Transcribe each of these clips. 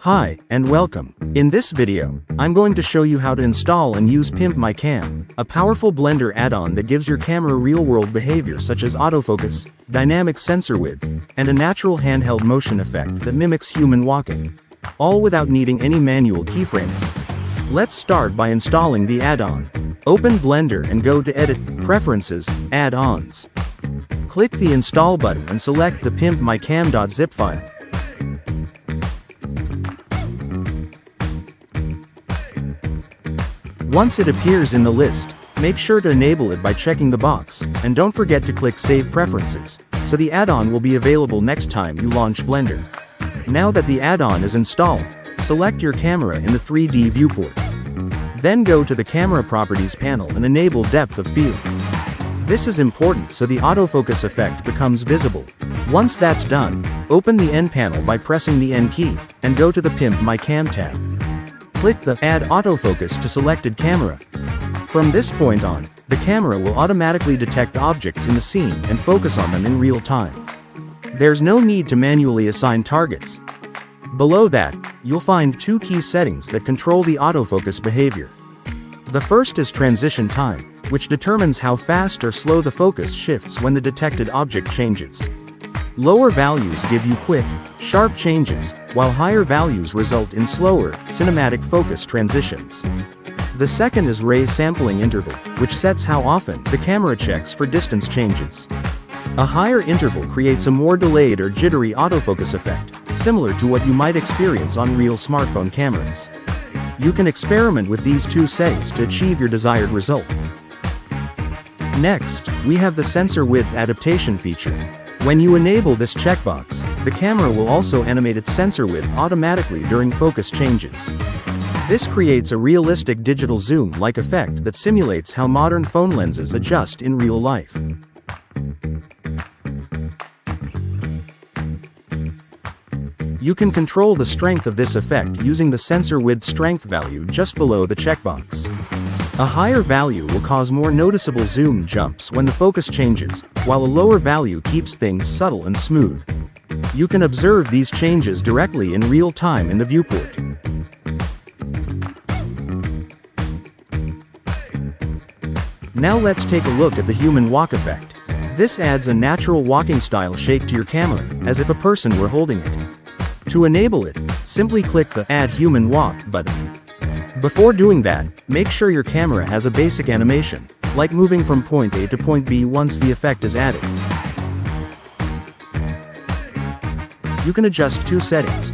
Hi, and welcome. In this video, I'm going to show you how to install and use PimpMyCam, a powerful Blender add-on that gives your camera real-world behavior such as autofocus, dynamic sensor width, and a natural handheld motion effect that mimics human walking, all without needing any manual keyframing. Let's start by installing the add-on. Open Blender and go to Edit, Preferences, Add-ons. Click the Install button and select the PimpMyCam.zip file. Once it appears in the list, make sure to enable it by checking the box, and don't forget to click Save Preferences, so the add-on will be available next time you launch Blender. Now that the add-on is installed, select your camera in the 3D viewport. Then go to the Camera Properties panel and enable Depth of Field. This is important so the autofocus effect becomes visible. Once that's done, open the N panel by pressing the N key, and go to the PimpMyCam tab. Click the Add Autofocus to selected camera. From this point on, the camera will automatically detect objects in the scene and focus on them in real time. There's no need to manually assign targets. Below that, you'll find two key settings that control the autofocus behavior. The first is transition time, which determines how fast or slow the focus shifts when the detected object changes. Lower values give you quick, sharp changes, while higher values result in slower, cinematic focus transitions. The second is ray sampling interval, which sets how often the camera checks for distance changes. A higher interval creates a more delayed or jittery autofocus effect, similar to what you might experience on real smartphone cameras. You can experiment with these two settings to achieve your desired result. Next, we have the Sensor Width Adaptation feature. When you enable this checkbox, the camera will also animate its sensor width automatically during focus changes. This creates a realistic digital zoom-like effect that simulates how modern phone lenses adjust in real life. You can control the strength of this effect using the sensor width strength value just below the checkbox. A higher value will cause more noticeable zoom jumps when the focus changes, while a lower value keeps things subtle and smooth. You can observe these changes directly in real time in the viewport. Now let's take a look at the human walk effect. This adds a natural walking style shake to your camera, as if a person were holding it. To enable it, simply click the Add Human Walk button. Before doing that, make sure your camera has a basic animation, like moving from point A to point B once the effect is added. You can adjust two settings: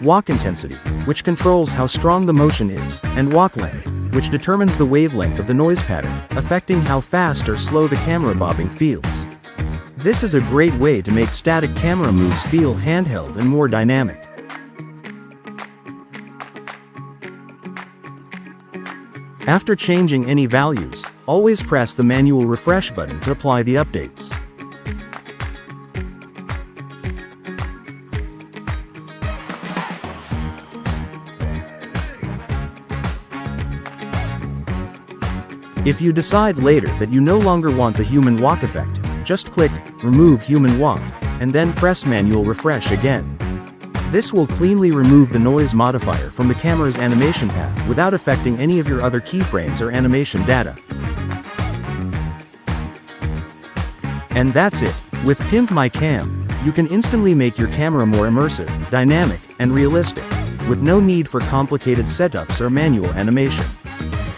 walk intensity, which controls how strong the motion is, and walk length, which determines the wavelength of the noise pattern, affecting how fast or slow the camera bobbing feels. This is a great way to make static camera moves feel handheld and more dynamic. After changing any values, always press the manual refresh button to apply the updates. If you decide later that you no longer want the human walk effect, just click Remove Human Walk, and then press Manual Refresh again. This will cleanly remove the noise modifier from the camera's animation path without affecting any of your other keyframes or animation data. And that's it. With PimpMyCam, you can instantly make your camera more immersive, dynamic, and realistic, with no need for complicated setups or manual animation.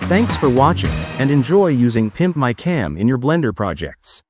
Thanks for watching, and enjoy using PimpMyCam in your Blender projects.